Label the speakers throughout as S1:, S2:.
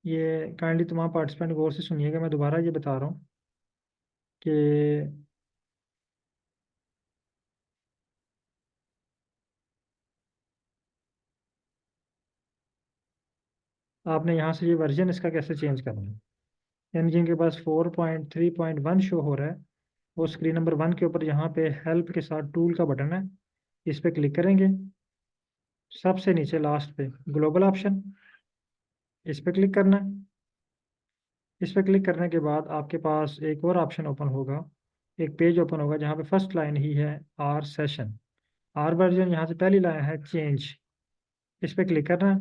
S1: ये काइंडली तमाम पार्टिसिपेंट गौर से सुनिएगा, मैं दोबारा ये बता रहा हूँ कि आपने यहाँ से ये वर्जन इसका कैसे चेंज करना है। यानी जिनके पास 4.3.1 शो हो रहा है, वो स्क्रीन नंबर 1 के ऊपर यहाँ पे हेल्प के साथ टूल का बटन है, इस पे क्लिक करेंगे। सबसे नीचे लास्ट पे ग्लोबल ऑप्शन, इस पे क्लिक करना है। इस पे क्लिक करने के बाद आपके पास एक और ऑप्शन ओपन होगा, एक पेज ओपन होगा जहाँ पे फर्स्ट लाइन ही है आर सेशन, आर वर्जन, यहाँ से पहली लाइन है चेंज। इस पे क्लिक करना है।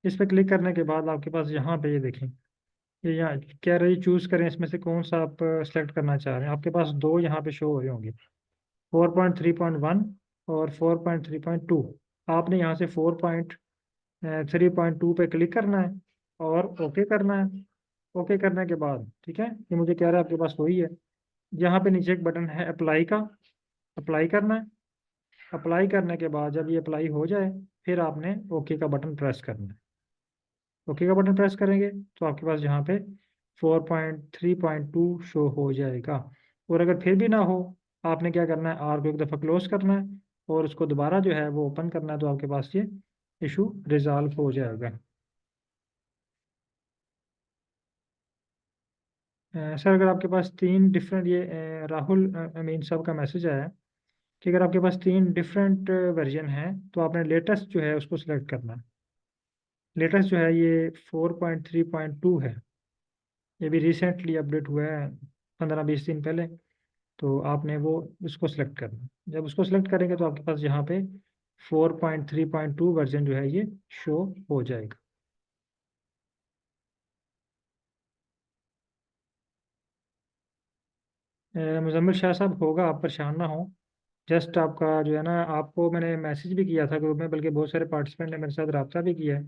S1: इस पे क्लिक करने के बाद आपके पास यहाँ पे ये देखें, ये यहाँ कह रही चूज करें इसमें से कौन सा आप सेलेक्ट करना चाह रहे हैं। आपके पास दो यहाँ पे शो हो रहे होंगे, 4.3.1 और 4.3.2। आपने यहाँ से 4.3.2 पे क्लिक करना है और ओके करना है। ओके करने के बाद ठीक है, ये मुझे कह रहा है आपके पास वही है। यहाँ पे नीचे एक बटन है अप्लाई का, अप्लाई करना है। अप्लाई करने के बाद जब ये अप्लाई हो जाए, फिर आपने ओके का बटन प्रेस करना है। ओके का बटन प्रेस करेंगे तो आपके पास यहाँ पे 4.3.2 शो हो जाएगा। और अगर फिर भी ना हो, आपने क्या करना है, आर को एक दफ़ा क्लोज करना है और उसको दोबारा जो है वो ओपन करना है, तो आपके पास ये इशू रिजॉल्व हो जाएगा। सर अगर आपके पास तीन डिफरेंट ये राहुल अमीन साहब का मैसेज आया है कि अगर आपके पास तीन डिफरेंट वर्जन है तो आपने लेटेस्ट जो है उसको सिलेक्ट करना है। लेटेस्ट जो है ये 4.3.2 है, ये भी रिसेंटली अपडेट हुआ है 15-20 दिन पहले। तो आपने वो उसको सिलेक्ट करना है। जब उसको सिलेक्ट करेंगे तो आपके पास यहाँ पे 4.3.2 वर्जन जो है ये शो हो जाएगा। मुजम्मिल शाह साहब होगा, आप परेशान ना हो। जस्ट आपका जो है ना, आपको मैंने मैसेज भी किया था ग्रुप में, बल्कि बहुत सारे पार्टिसिपेंट ने मेरे साथ रब्ता भी किया है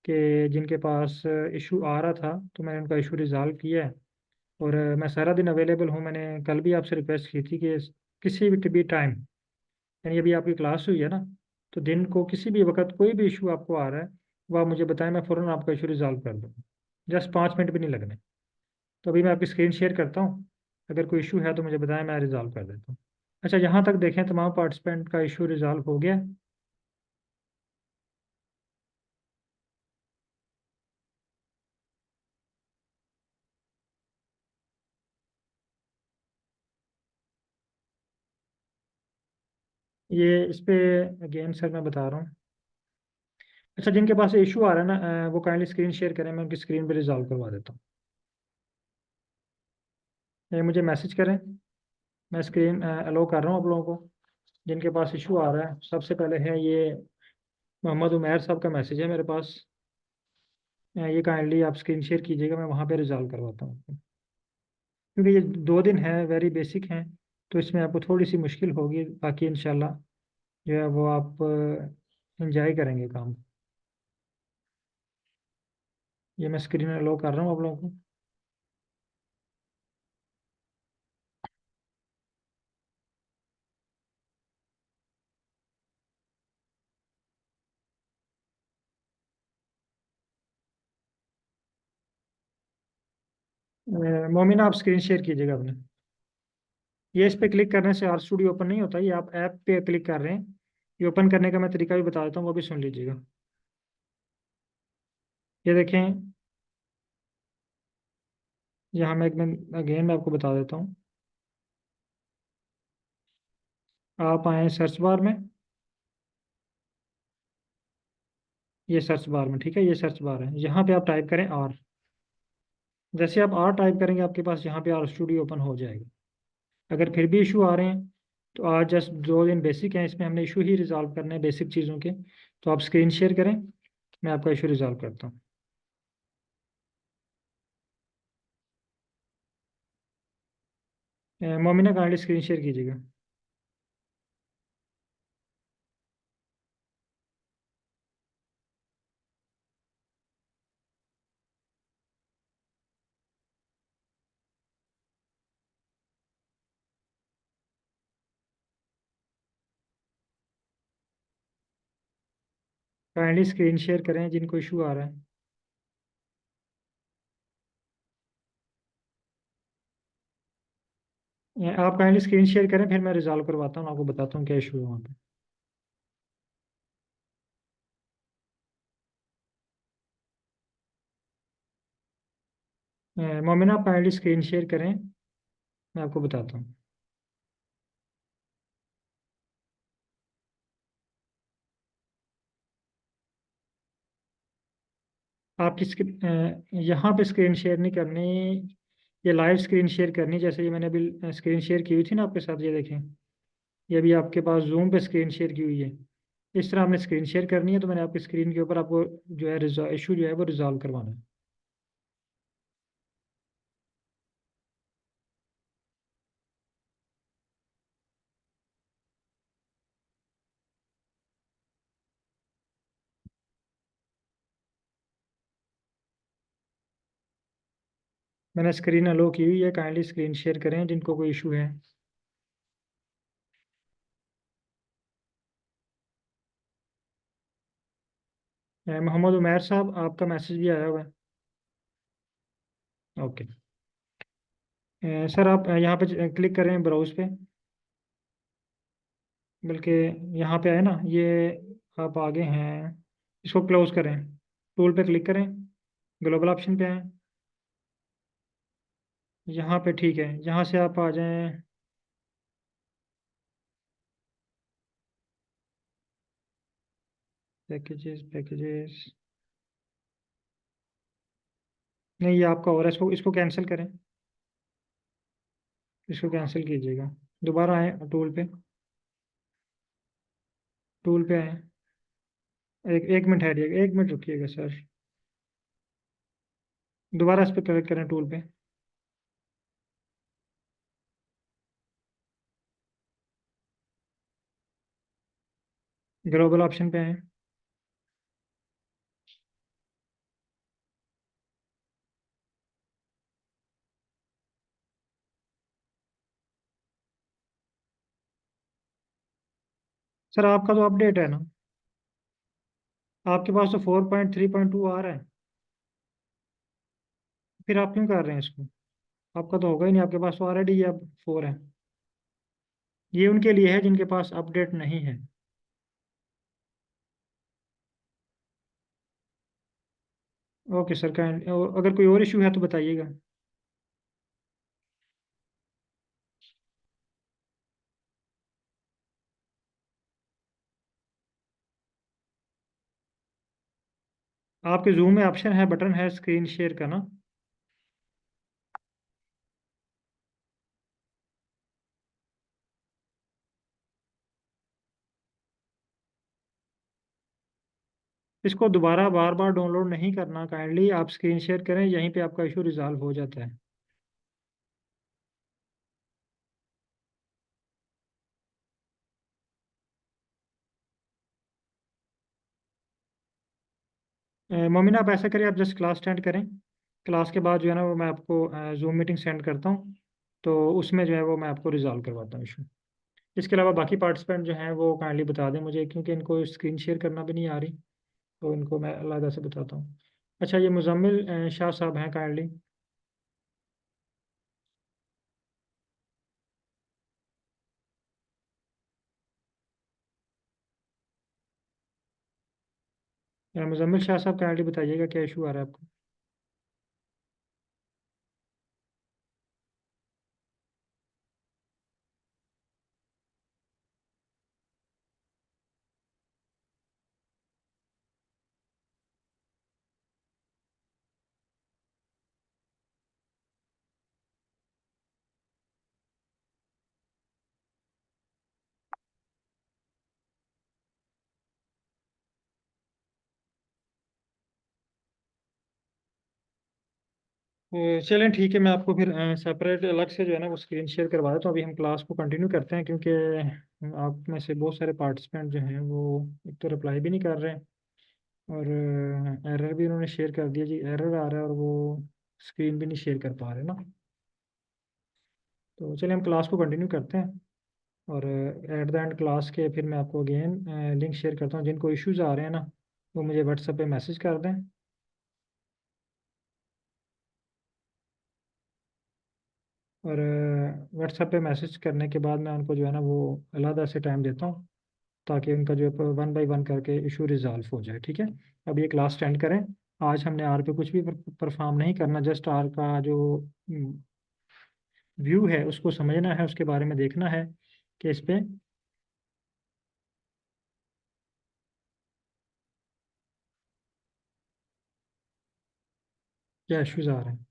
S1: कि जिनके पास इशू आ रहा था, तो मैंने उनका इशू रिजॉल्व किया है। और मैं सारा दिन अवेलेबल हूँ। मैंने कल भी आपसे रिक्वेस्ट की थी कि किसी भी टाइम, यानी अभी आपकी क्लास हुई है ना, तो दिन को किसी भी वक्त कोई भी इशू आपको आ रहा है, वो आप मुझे बताएं, मैं फ़ौरन आपका इशू रिजॉल्व कर दूँगा। जस्ट 5 मिनट भी नहीं लगने। तो अभी मैं आपकी स्क्रीन शेयर करता हूँ, अगर कोई इशू है तो मुझे बताएं, मैं रिजॉल्व कर देता हूँ। अच्छा, यहाँ तक देखें तमाम पार्टिसिपेंट का इशू रिजॉल्व हो गया। ये इस पे अगेन सर मैं बता रहा हूँ। अच्छा, जिनके पास इशू आ रहा है ना, वो काइंडली स्क्रीन शेयर करें, मैं उनकी स्क्रीन पे रिजॉल्व करवा देता हूँ। ये मुझे मैसेज करें, मैं स्क्रीन अलो कर रहा हूँ आप लोगों को। जिनके पास इशू आ रहा है, सबसे पहले है ये मोहम्मद उमैर साहब का मैसेज है मेरे पास। ये काइंडली आप स्क्रीन शेयर कीजिएगा, मैं वहाँ पे रिजॉल्व करवाता हूँ। क्योंकि ये 2 दिन है, वेरी बेसिक हैं, तो इसमें आपको थोड़ी सी मुश्किल होगी, बाकी इंशाल्लाह जो है वो आप इंजॉय करेंगे काम। ये मैं स्क्रीन अलो कर रहा हूँ आप लोगों को। मोमिना, आप स्क्रीन शेयर कीजिएगा अपने। ये इस पे क्लिक करने से आर स्टूडियो ओपन नहीं होता, ये आप ऐप पे क्लिक कर रहे हैं। ये ओपन करने का मैं तरीका भी बता देता हूँ, वो भी सुन लीजिएगा। ये देखें, यहाँ मैं एक मैं अगेन मैं आपको बता देता हूँ। आप आए सर्च बार में, ये सर्च बार में, ठीक है, ये सर्च बार है, यहाँ पे आप टाइप करें आर। जैसे आप आर टाइप करेंगे आपके पास यहाँ पे आर स्टूडियो ओपन हो जाएगा। अगर फिर भी इशू आ रहे हैं, तो आज जस्ट 2 दिन बेसिक हैं, इसमें हमने इशू ही रिजॉल्व करने हैं, बेसिक चीज़ों के। तो आप स्क्रीन शेयर करें, मैं आपका इशू रिजॉल्व करता हूँ। मोमिना, काइंडली स्क्रीन शेयर कीजिएगा। काइंडली स्क्रीन शेयर करें जिनको इशू आ रहा है। आप काइंडली स्क्रीन शेयर करें, फिर मैं रिजॉल्व करवाता हूँ, आपको बताता हूँ क्या इशू है वहाँ पे। मोमिना, आप काइंडली स्क्रीन शेयर करें, मैं आपको बताता हूँ। आपकी यहाँ पे स्क्रीन शेयर नहीं करनी, ये लाइव स्क्रीन शेयर करनी। जैसे ये मैंने अभी स्क्रीन शेयर की हुई थी ना आपके साथ, ये देखें, ये अभी आपके पास जूम पे स्क्रीन शेयर की हुई है। इस तरह आपने स्क्रीन शेयर करनी है, तो मैंने आपकी स्क्रीन के ऊपर आपको जो है इशू जो है वो रिजॉल्व करवाना है। मैंने स्क्रीन अलो की हुई है, काइंडली स्क्रीन शेयर करें जिनको कोई इशू है। मोहम्मद उमैर साहब, आपका मैसेज भी आया हुआ है। ओके। सर आप यहाँ पे क्लिक करें ब्राउज पे, बल्कि यहाँ पे आए ना ये, आप आगे हैं, इसको क्लोज करें, टूल पे क्लिक करें, ग्लोबल ऑप्शन पे आए, यहाँ पे ठीक है, यहाँ से आप आ जाएं। पैकेजेस पैकेजेस, नहीं ये आपका हो रहा है, इसको इसको कैंसिल करें, इसको कैंसिल कीजिएगा। दोबारा आए टूल पे, टूल पे आए, एक एक मिनट ठहरिएगा, एक मिनट रुकिएगा सर। दोबारा इस पे क्लिक करें टूल पे, ग्लोबल ऑप्शन पे आए। सर आपका तो अपडेट है ना, आपके पास तो 4.3.2 आ रहा है, फिर आप क्यों कर रहे हैं इसको? आपका तो होगा ही नहीं, आपके पास तो ऑलरेडी ये अब 4 है। ये उनके लिए है जिनके पास अपडेट नहीं है। ओके सर, काइंड अगर कोई और इशू है तो बताइएगा। आपके जूम में ऑप्शन है, बटन है स्क्रीन शेयर का ना। इसको दोबारा बार बार डाउनलोड नहीं करना, काइंडली आप स्क्रीन शेयर करें, यहीं पे आपका इशू रिजॉल्व हो जाता है। मोमिन, आप ऐसा करें, आप जस्ट क्लास अटेंड करें, क्लास के बाद जो है ना वो मैं आपको जूम मीटिंग सेंड करता हूँ, तो उसमें जो है वो मैं आपको रिजॉल्व करवाता हूँ इशू। इसके अलावा बाकी पार्टिसिपेंट जो हैं वो काइंडली बता दें मुझे, क्योंकि इनको स्क्रीन शेयर करना भी नहीं आ रही, तो इनको मैं अलग से बताता हूँ। अच्छा, ये मुजम्मिल शाह साहब हैं काइंडली। मुजम्मिल शाह साहब काइंडली बताइएगा क्या इशू आ रहा है आपको। चलें ठीक है, मैं आपको फिर सेपरेट अलग से जो है ना वो स्क्रीन शेयर करवा देता हूँ। अभी हम क्लास को कंटिन्यू करते हैं, क्योंकि आप में से बहुत सारे पार्टिसिपेंट जो हैं वो एक तो रिप्लाई भी नहीं कर रहे हैं, और एरर भी उन्होंने शेयर कर दिया जी, एरर आ रहा है, और वो स्क्रीन भी नहीं शेयर कर पा रहे ना। तो चलिए हम क्लास को कंटिन्यू करते हैं, और एट द एंड क्लास के फिर मैं आपको अगेन लिंक शेयर करता हूँ। जिनको इश्यूज आ रहे हैं ना वो मुझे व्हाट्सएप पे मैसेज कर दें। और व्हाट्सएप पे मैसेज करने के बाद मैं उनको जो है ना वो अलहदा से टाइम देता हूँ, ताकि उनका जो है 1 बाय 1 करके इशू रिजॉल्व हो जाए। ठीक है, अब ये क्लास स्टैंड करें। आज हमने आर पे कुछ भी परफॉर्म नहीं करना, जस्ट आर का जो व्यू है उसको समझना है, उसके बारे में देखना है कि इस पे क्या इश्यूज आ रहे हैं।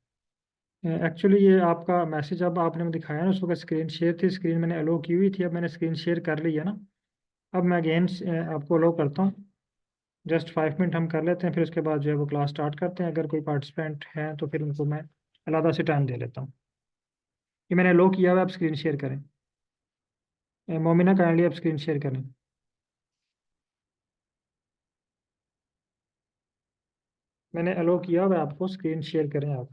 S1: एक्चुअली ये आपका मैसेज अब आपने मुझे दिखाया ना, उस वक्त स्क्रीन शेयर थी, स्क्रीन मैंने अलो की हुई थी, अब मैंने स्क्रीन शेयर कर ली है ना। अब मैं अगेन आपको अलो करता हूँ। जस्ट 5 मिनट हम कर लेते हैं, फिर उसके बाद जो है वो क्लास स्टार्ट करते हैं। अगर कोई पार्टिसिपेंट है तो फिर उनको मैं अलहदा से टाइम दे लेता हूँ। ये मैंने अलो किया हुआ है, आप स्क्रीन शेयर करें। मोमिना काइंडली आप स्क्रीन शेयर करें। मैंने अलो किया हुआ है आपको, स्क्रीन शेयर करें आप।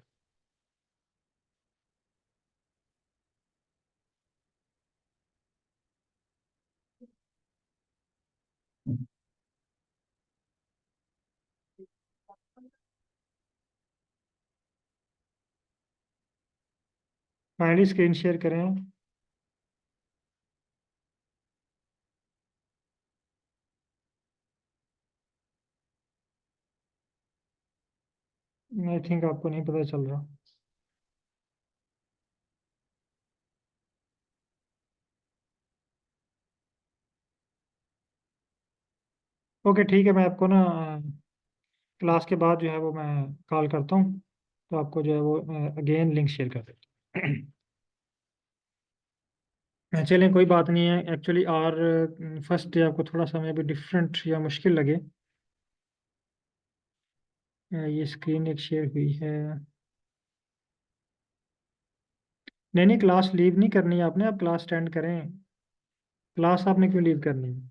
S1: काइंडली स्क्रीन शेयर करें। आई थिंक आपको नहीं पता चल रहा। ओके ठीक है, मैं आपको ना क्लास के बाद जो है वो मैं कॉल करता हूँ, तो आपको जो है वो अगेन लिंक शेयर कर देता हूँ। चलें, कोई बात नहीं है। एक्चुअली और फर्स्ट डे आपको थोड़ा सा मे भी डिफरेंट या मुश्किल लगे। ये स्क्रीन एक शेयर हुई है। नहीं नहीं, क्लास लीव नहीं करनी है आपने, आप क्लास अटेंड करें। क्लास आपने क्यों लीव करनी है?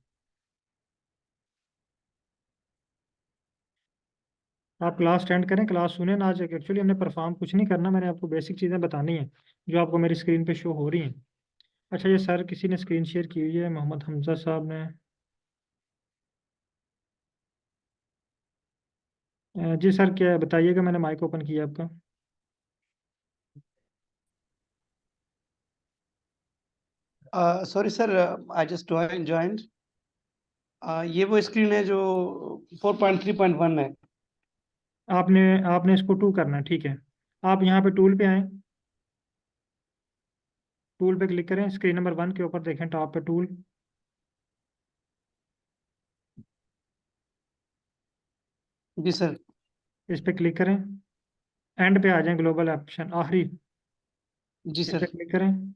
S1: आप क्लास अटेंड करें, क्लास सुने ना। आज एक्चुअली हमने परफॉर्म कुछ नहीं करना, मैंने आपको बेसिक चीज़ें बतानी है जो आपको मेरी स्क्रीन पे शो हो रही हैं। अच्छा, ये सर किसी ने स्क्रीन शेयर की हुई है, मोहम्मद हमजा साहब ने। जी सर, क्या बताइएगा, मैंने माइक ओपन किया आपका।
S2: Sorry sir, I just joint. ये वो स्क्रीन है जो 4.3.1 है।
S1: आपने आपने इसको 2 करना है, ठीक है। आप यहाँ पे टूल पे आएँ, टूल पे क्लिक करें, स्क्रीन नंबर 1 के ऊपर देखें टॉप पे टूल,
S2: जी सर।
S1: इस पे क्लिक करें। एंड पे आ जाएं, ग्लोबल ऑप्शन आखिरी,
S2: जी
S1: इस पे
S2: सर।
S1: क्लिक करें।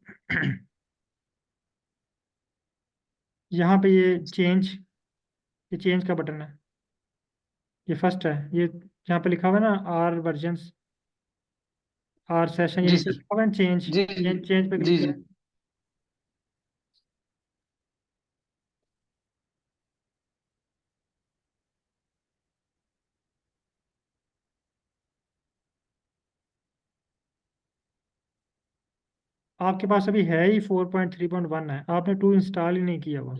S1: यहाँ पे ये चेंज का बटन है, ये फर्स्ट है। ये यहाँ पे लिखा हुआ है ना आर वर्जन्स, आर सेशन, ये
S2: जी
S1: नीचे
S2: सर।
S1: लिखा हुआ है चेंज।
S2: जी जी।
S1: चेंज चेंज पे
S2: जी
S1: क्लिक
S2: जी।
S1: करें। आपके पास अभी है ही 4.3.1 है, आपने 2 इंस्टॉल ही नहीं किया हुआ।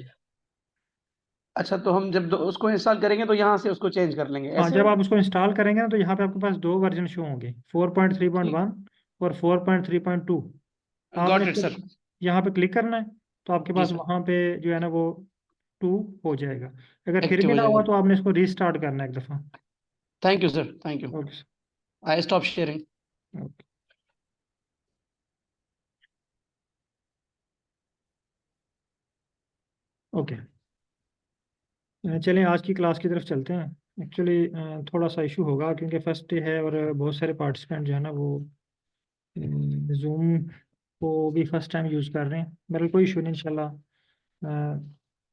S2: अच्छा, तो हम जब उसको इंस्टॉल करेंगे तो यहाँ से उसको चेंज कर लेंगे,
S1: हाँ,
S2: ऐसे
S1: जब
S2: है?
S1: आप उसको इंस्टॉल करेंगे ना तो यहाँ पे आपके पास 2 वर्जन शो होंगे, 4.3.1 और 4.3.2। आपने
S2: गॉट इट
S1: इसको
S2: सर।
S1: यहाँ पे क्लिक करना है, तो आपके
S2: जी
S1: पास
S2: सर।
S1: वहाँ पे जो है ना वो 2 हो जाएगा। अगर फिर
S2: एक्टिव
S1: भी
S2: हो
S1: ना हुआ
S2: जाएगा।
S1: तो आपने इसको रीस्टार्ट करना है एक दफ़ा।
S2: Thank you sir, thank you.
S1: Okay
S2: I stop sharing.
S1: Okay. Okay, चलें आज की क्लास की तरफ चलते हैं। एक्चुअली थोड़ा सा इशू होगा क्योंकि फर्स्ट डे है और बहुत सारे पार्टिसिपेंट जो है ना वो जूम को भी फर्स्ट टाइम यूज़ कर रहे हैं। मेरा कोई इशू नहीं, इंशाल्लाह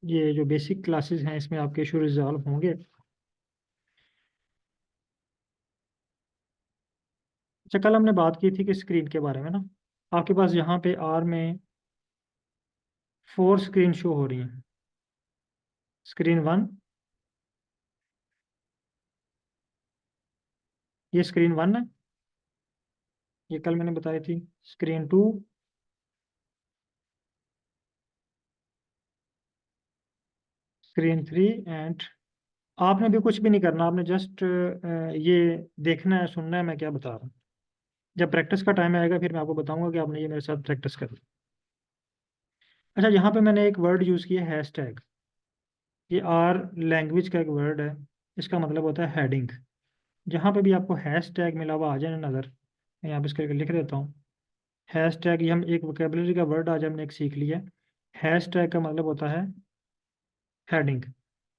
S1: ये जो बेसिक क्लासेस हैं इसमें आपके इशू रिजॉल्व होंगे। अच्छा, कल हमने बात की थी कि स्क्रीन के बारे में ना, आपके पास यहाँ पे आर में 4 स्क्रीन शो हो रही हैं। स्क्रीन 1, ये स्क्रीन 1 है, ये कल मैंने बताई थी। स्क्रीन 2, स्क्रीन 3 एंड आपने भी कुछ भी नहीं करना, आपने जस्ट ये देखना है, सुनना है मैं क्या बता रहा हूँ। जब प्रैक्टिस का टाइम आएगा फिर मैं आपको बताऊंगा कि आपने ये मेरे साथ प्रैक्टिस करनी। अच्छा, यहाँ पे मैंने एक वर्ड यूज़ किया है हैशटैग। ये आर लैंग्वेज का एक वर्ड है, इसका मतलब होता है हेडिंग। जहाँ पे भी आपको हैशटैग मिला हुआ आ जाए ना नज़र, मैं यहाँ पे इसके लिख देता हूँ। हैशटैग, ये हम एक वोकेबलरी का वर्ड आज हमने एक सीख लिया। हैशटैग का मतलब होता है हेडिंग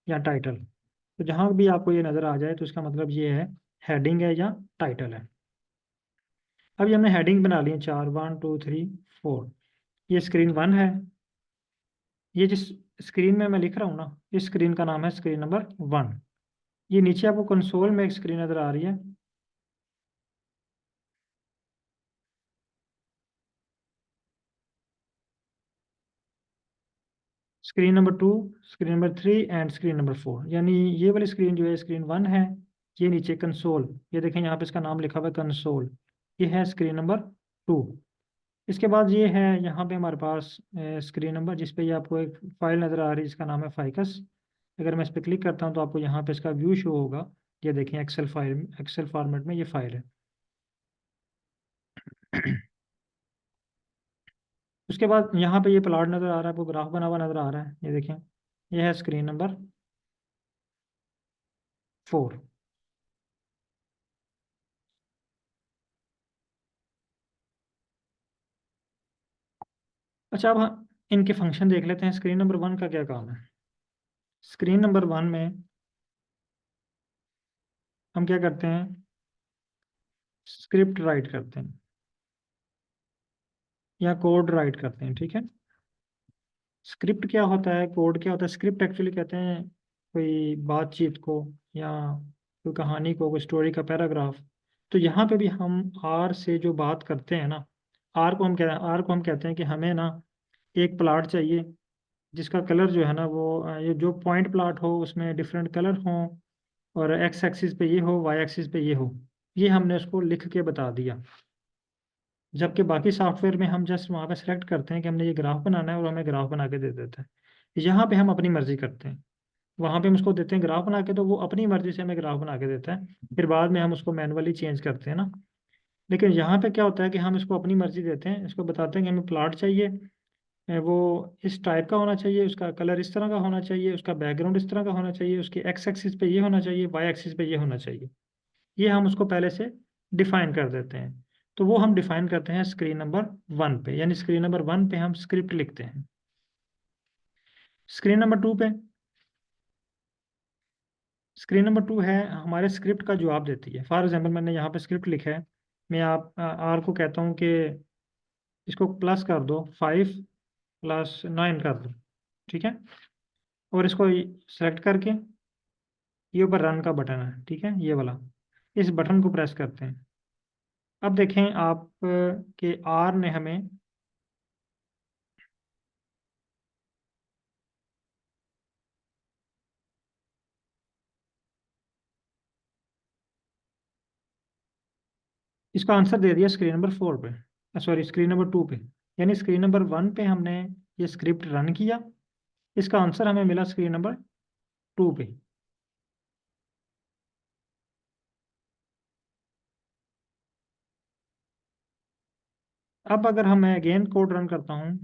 S1: या टाइटल। तो जहाँ भी आपको ये नज़र आ जाए तो इसका मतलब ये है हेडिंग है या टाइटल है। अब ये हमने हेडिंग बना ली है 4, 1 2 3 4। ये स्क्रीन 1 है। ये जिस स्क्रीन में मैं लिख रहा हूँ ना, इस स्क्रीन का नाम है स्क्रीन नंबर 1। ये नीचे आपको कंसोल में एक स्क्रीन नज़र आ रही है, screen number 2, screen number 3 and screen number 4। यानी ये वाली स्क्रीन जो है स्क्रीन 1 है। ये नीचे कंसोल, ये देखें यहाँ पे इसका नाम लिखा हुआ है कंसोल। ये है स्क्रीन नंबर 2। इसके बाद ये है यहाँ पे हमारे पास स्क्रीन नंबर, जिस पे ये आपको एक फाइल नज़र आ रही है जिसका नाम है फाइकस। अगर मैं इस पर क्लिक करता हूँ तो आपको यहाँ पे इसका व्यू शो होगा। ये देखें एक्सेल फाइल, एक्सेल फॉर्मेट में ये फाइल है। उसके बाद यहाँ पे ये प्लॉट नज़र आ रहा है, आपको ग्राफ बना हुआ नज़र आ रहा है, ये देखें। ये है स्क्रीन नंबर 4। अच्छा, अब हम इनके फंक्शन देख लेते हैं। स्क्रीन नंबर 1 का क्या काम है। स्क्रीन नंबर 1 में हम क्या करते हैं, स्क्रिप्ट राइट करते हैं या कोड राइट करते हैं, ठीक है। स्क्रिप्ट क्या होता है, कोड क्या होता है। स्क्रिप्ट एक्चुअली कहते हैं कोई बातचीत को या कोई कहानी को, कोई स्टोरी का पैराग्राफ। तो यहाँ पे भी हम आर से जो बात करते हैं ना, आर को हम कहते हैं कि हमें ना एक प्लाट चाहिए जिसका कलर जो है ना वो ये जो पॉइंट प्लाट हो उसमें डिफरेंट कलर हो, और एक्स एक्सिस पे ये हो, वाई एक्सिस पे ये हो। ये हमने उसको लिख के बता दिया। जबकि बाकी सॉफ्टवेयर में हम जस्ट वहाँ पे सेलेक्ट करते हैं कि हमने ये ग्राफ बनाना है और हमें ग्राफ बना के दे देता है। यहाँ पे हम अपनी मर्जी करते हैं। वहाँ पे हम उसको देते हैं ग्राफ बना के, तो वो अपनी मर्जी से हमें ग्राफ बना के देता है। फिर बाद में हम उसको मैनुअली चेंज करते हैं ना। लेकिन यहाँ पे क्या होता है कि हम इसको अपनी मर्जी देते हैं, इसको बताते हैं कि हमें प्लॉट चाहिए, वो इस टाइप का होना चाहिए, उसका कलर इस तरह का होना चाहिए, उसका बैकग्राउंड इस तरह का होना चाहिए, उसके एक्स एक्सिस पे ये होना चाहिए, वाई एक्सिस पे ये होना चाहिए। ये हम उसको पहले से डिफाइन कर देते हैं। तो वो हम डिफाइन करते हैं स्क्रीन नंबर 1 पे, यानी स्क्रीन नंबर 1 पे हम स्क्रिप्ट लिखते हैं। स्क्रीन नंबर 2 पे, स्क्रीन नंबर 2 है हमारे स्क्रिप्ट का जवाब देती है। फॉर एग्जाम्पल मैंने यहाँ पे स्क्रिप्ट लिखा है, मैं आप आर को कहता हूँ कि इसको प्लस कर दो, 5 + 9 कर दो, ठीक है। और इसको सेलेक्ट करके ये ऊपर रन का बटन है, ठीक है, ये वाला, इस बटन को प्रेस करते हैं। अब देखें आप कि आर ने हमें इसका आंसर दे दिया स्क्रीन नंबर 4 पे, सॉरी स्क्रीन नंबर 2 पे। यानी स्क्रीन नंबर 1 पे हमने ये स्क्रिप्ट रन किया, इसका आंसर हमें मिला स्क्रीन नंबर 2 पे। अब अगर हम मैं अगेन कोड रन करता हूँ,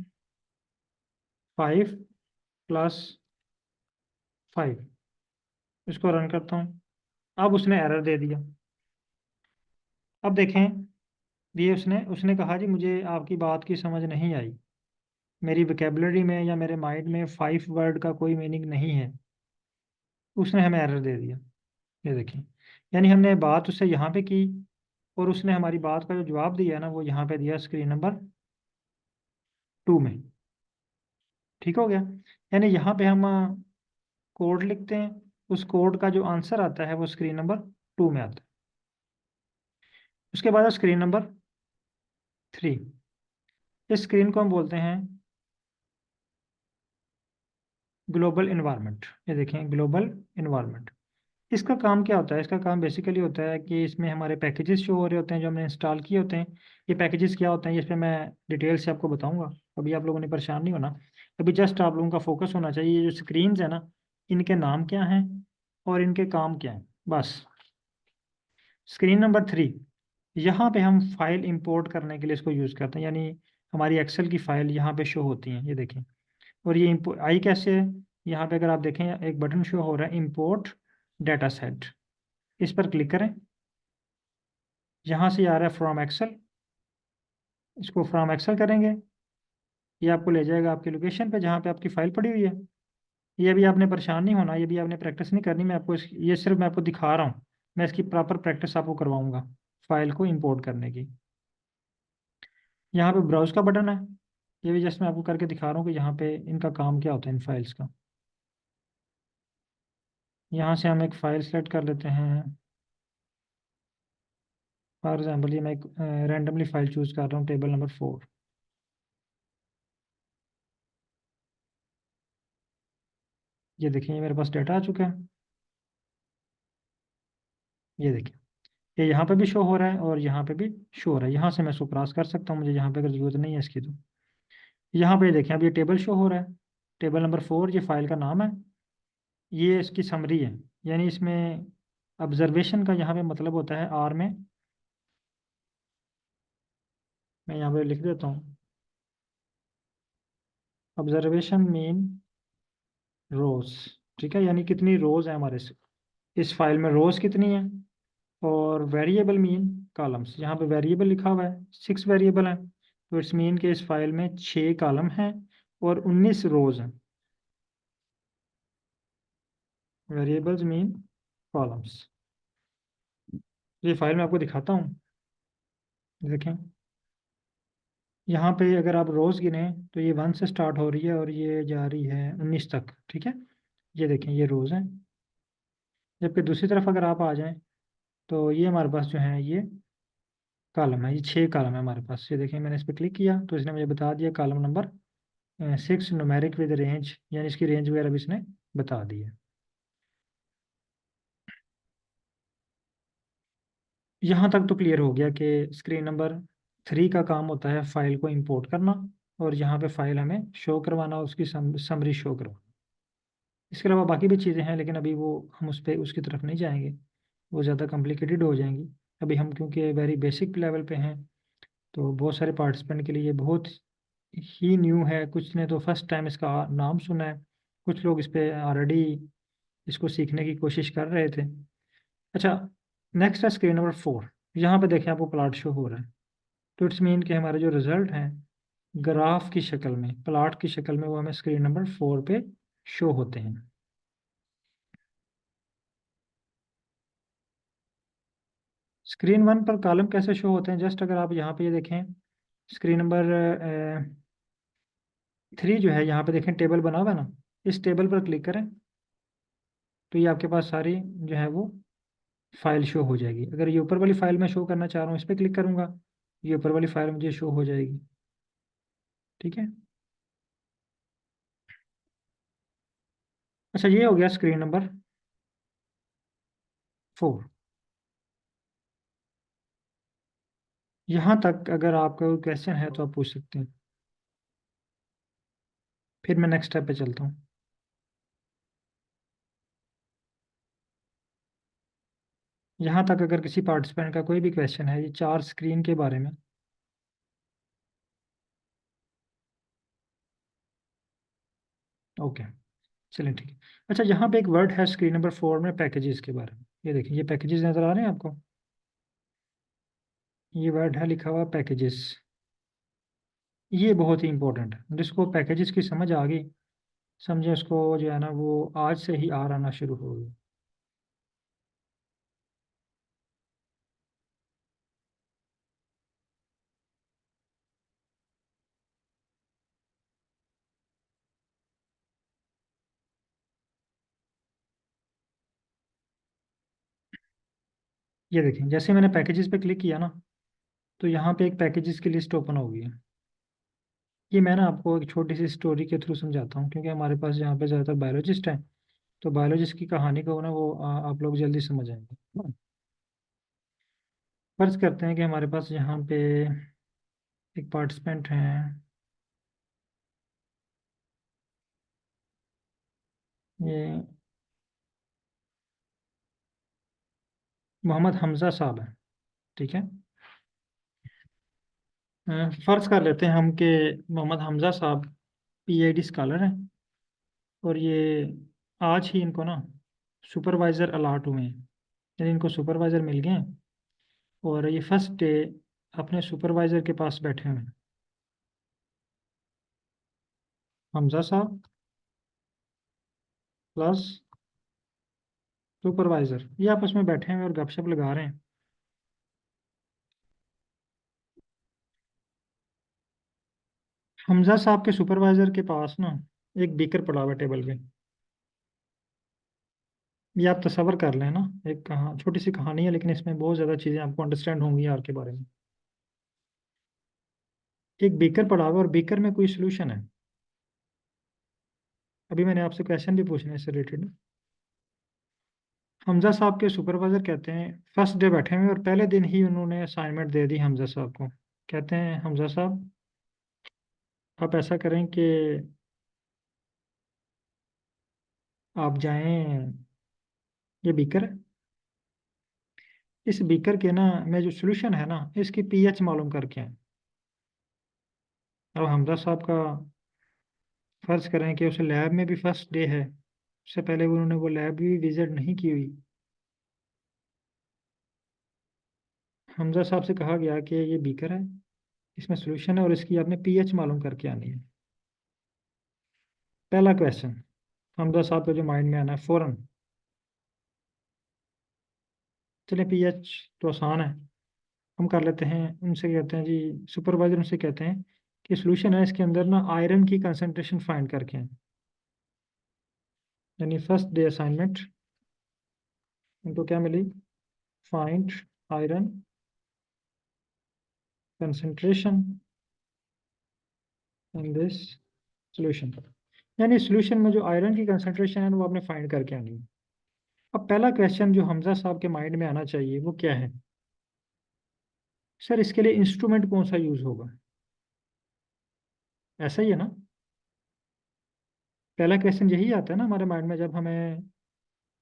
S1: 5 + 5, इसको रन करता हूँ। अब उसने एरर दे दिया। अब देखें, ये उसने उसने कहा जी मुझे आपकी बात की समझ नहीं आई, मेरी वोकेबलरी में या मेरे माइंड में 5 वर्ड का कोई मीनिंग नहीं है। उसने हमें एरर दे दिया। ये देखिए, यानी हमने बात उससे यहाँ पे की और उसने हमारी बात का जो जवाब दिया ना वो यहाँ पे दिया स्क्रीन नंबर 2 में। ठीक हो गया। यानी यहाँ पे हम कोड लिखते हैं, उस कोड का जो आंसर आता है वो स्क्रीन नंबर 2 में आता है। उसके बाद स्क्रीन नंबर 3। इस स्क्रीन को हम बोलते हैं ग्लोबल इन्वायरमेंट। ये देखें ग्लोबल इन्वायरमेंट। इसका काम क्या होता है, इसका काम बेसिकली होता है कि इसमें हमारे पैकेजेस शो हो रहे होते हैं जो हमने इंस्टॉल किए होते हैं। ये पैकेजेस क्या होते हैं ये इस पर मैं डिटेल से आपको बताऊंगा। अभी आप लोगों ने परेशान नहीं होना। अभी जस्ट आप लोगों का फोकस होना चाहिए ये जो स्क्रीन्स है ना, इनके नाम क्या हैं और इनके काम क्या हैं, बस। स्क्रीन नंबर 3, यहाँ पे हम फाइल इंपोर्ट करने के लिए इसको यूज़ करते हैं, यानी हमारी एक्सेल की फाइल यहाँ पे शो होती हैं, ये देखें। और ये आई कैसे है, यहाँ पे अगर आप देखें एक बटन शो हो रहा है इंपोर्ट डाटा सेट, इस पर क्लिक करें। यहाँ से आ रहा है फ्रॉम एक्सेल, इसको फ्रॉम एक्सेल करेंगे, ये आपको ले जाएगा आपकी लोकेशन पे जहाँ पे आपकी फ़ाइल पड़ी हुई है। ये भी आपने परेशान नहीं होना, ये भी आपने प्रैक्टिस नहीं करनी, मैं आपको ये सिर्फ मैं आपको दिखा रहा हूँ, मैं इसकी प्रॉपर प्रैक्टिस आपको करवाऊंगा फाइल को इंपोर्ट करने की। यहाँ पे ब्राउज का बटन है, ये भी जस्ट मैं आपको करके दिखा रहा हूँ कि यहाँ पे इनका काम क्या होता है इन फाइल्स का। यहाँ से हम एक फ़ाइल सेलेक्ट कर लेते हैं, फॉर एग्जाम्पल ये मैं एक रैंडमली फ़ाइल चूज़ कर रहा हूँ, टेबल नंबर 4। ये देखिए ये मेरे पास डाटा आ चुका है, ये देखिए ये यहाँ पे भी शो हो रहा है और यहाँ पे भी शो हो रहा है। यहाँ से मैं इसको क्रॉस कर सकता हूँ, मुझे यहाँ पे अगर जरूरत नहीं है इसकी तो। यहाँ पे देखें अब ये टेबल शो हो रहा है, टेबल नंबर 4 ये फाइल का नाम है, ये इसकी समरी है। यानी इसमें ऑब्जर्वेशन का यहाँ पे मतलब होता है आर में, मैं यहाँ पे लिख देता हूँ, ऑब्जर्वेशन मीन रोज। ठीक है, यानी कितनी रोज है हमारे इस फाइल में, रोज कितनी है। और वेरिएबल मीन कॉलम्स, यहाँ पे वेरिएबल लिखा हुआ है, 6 वेरिएबल हैं, तो इट्स मीन के इस फाइल में 6 कॉलम हैं और 19 रोज हैं। वेरिएबल्स मीन कॉलम्स, ये फाइल मैं आपको दिखाता हूँ, देखें। यहाँ पे अगर आप रोज गिने तो ये 1 से स्टार्ट हो रही है और ये जा रही है 19 तक, ठीक है। ये देखें ये रोज हैं। जबकि दूसरी तरफ अगर आप आ जाएं तो ये हमारे पास जो है ये कॉलम है, ये 6 कॉलम है हमारे पास। ये देखें मैंने इस पर क्लिक किया तो इसने मुझे बता दिया column number 6 numeric with range, यानी इसकी रेंज वगैरह भी इसने बता दी है। यहाँ तक तो क्लियर हो गया कि स्क्रीन नंबर 3 का काम होता है फाइल को इंपोर्ट करना, और यहाँ पे फाइल हमें शो करवाना, उसकी समरी शो करवाना। इसके अलावा बाकी भी चीज़ें हैं, लेकिन अभी वो हम उस पर उसकी तरफ नहीं जाएंगे, वो ज़्यादा कॉम्प्लिकेटेड हो जाएंगी। अभी हम क्योंकि वेरी बेसिक लेवल पे हैं, तो बहुत सारे पार्टिसिपेंट के लिए ये बहुत ही न्यू है, कुछ ने तो फर्स्ट टाइम इसका नाम सुना है, कुछ लोग इस पे ऑलरेडी इसको सीखने की कोशिश कर रहे थे। अच्छा, नेक्स्ट है स्क्रीन नंबर 4। यहाँ पे देखें आपको प्लॉट शो हो रहा है, तो इट्स मीन कि हमारे जो रिजल्ट हैं ग्राफ की शक्ल में, प्लॉट की शक्ल में, वो हमें स्क्रीन नंबर 4 पे शो होते हैं। स्क्रीन 1 पर कॉलम कैसे शो होते हैं, जस्ट अगर आप यहाँ पे ये देखें, स्क्रीन नंबर 3 जो है यहाँ पे देखें टेबल बना हुआ है ना, इस टेबल पर क्लिक करें तो ये आपके पास सारी जो है वो फाइल शो हो जाएगी। अगर ये ऊपर वाली फाइल मैं शो करना चाह रहा हूँ, इस पर क्लिक करूंगा, ये ऊपर वाली फाइल मुझे शो हो जाएगी। ठीक है। अच्छा, ये हो गया स्क्रीन नंबर 4। यहाँ तक अगर आपका कोई क्वेश्चन है तो आप पूछ सकते हैं, फिर मैं नेक्स्ट स्टेप पे चलता हूँ। यहाँ तक अगर किसी पार्टिसिपेंट का कोई भी क्वेश्चन है ये 4 स्क्रीन के बारे में। ओके, चलिए ठीक है। अच्छा, यहाँ पे एक वर्ड है स्क्रीन नंबर 4 में पैकेजेस के बारे में, ये देखिए ये पैकेजेस नज़र आ रहे हैं आपको, ये वर्ड है लिखा हुआ पैकेजेस। ये बहुत ही इंपॉर्टेंट है, जिसको पैकेजेस की समझ आ गई, समझे उसको जो है ना वो आज से ही आर आना शुरू हो गई। ये देखें जैसे मैंने पैकेजेस पे क्लिक किया ना, तो यहाँ पे एक पैकेजेस की लिस्ट ओपन हो गई है। ये मैं ना आपको एक छोटी सी स्टोरी के थ्रू समझाता हूँ, क्योंकि हमारे पास यहाँ पे ज़्यादातर बायोलॉजिस्ट हैं, तो बायोलॉजिस्ट की कहानी को ना वो आप लोग जल्दी समझ आएंगे। फर्ज करते हैं कि हमारे पास यहाँ पे एक पार्टिसिपेंट हैं, ये मोहम्मद हमजा साहब हैं, ठीक है। फर्ज कर लेते हैं हम कि मोहम्मद हमजा साहब पीएचडी स्कॉलर हैं, और ये आज ही इनको ना सुपरवाइज़र अलाट हुए हैं, यानी इनको सुपरवाइज़र मिल गए हैं, और ये फर्स्ट डे अपने सुपरवाइज़र के पास बैठे हुए हैं। हमजा साहब प्लस सुपरवाइज़र, ये आपस में बैठे हैं और गपशप लगा रहे हैं। हमजा साहब के सुपरवाइज़र के पास ना एक बीकर पड़ा हुआ है टेबल पे। ये आप तसव्वुर कर लें ना, एक छोटी सी कहानी है, लेकिन इसमें बहुत ज़्यादा चीज़ें आपको अंडरस्टैंड होंगी यार के बारे में। एक बीकर पड़ा हुआ है और बीकर में कोई सोल्यूशन है। अभी मैंने आपसे क्वेश्चन भी पूछने इससे रिलेटेड। हमजा साहब के सुपरवाइज़र कहते हैं, फर्स्ट डे बैठे हुए और पहले दिन ही उन्होंने असाइनमेंट दे दी हमजा साहब को। कहते हैं हमजा साहब आप ऐसा करें कि आप जाएं, ये बीकर है, इस बीकर के ना में जो सोल्यूशन है ना इसकी पीएच मालूम करके आए। अब हमजा साहब का फर्ज करें कि उस लैब में भी फर्स्ट डे है, उससे पहले उन्होंने वो लैब भी विजिट नहीं की हुई। हमजा साहब से कहा गया कि ये बीकर है, इसमें सोल्यूशन है और इसकी आपने पीएच मालूम करके आनी है। पहला क्वेश्चन हमजा साहब के जो माइंड में आना है फौरन, चलिए पीएच तो आसान है, हम कर लेते हैं। उनसे कहते हैं जी, सुपरवाइजर उनसे कहते हैं कि सोल्यूशन है इसके अंदर ना आयरन की कंसंट्रेशन फाइंड करके आए। यानी फर्स्ट डे असाइनमेंट उनको क्या मिली, find iron concentration in this solution. यानी सोल्यूशन में जो आयरन की कंसंट्रेशन है वो आपने फाइंड करके आनी है। अब पहला क्वेश्चन जो हमजा साहब के माइंड में आना चाहिए वो क्या है, सर इसके लिए इंस्ट्रूमेंट कौन सा यूज होगा। ऐसा ही है ना, पहला क्वेश्चन यही आता है ना हमारे माइंड में जब हमें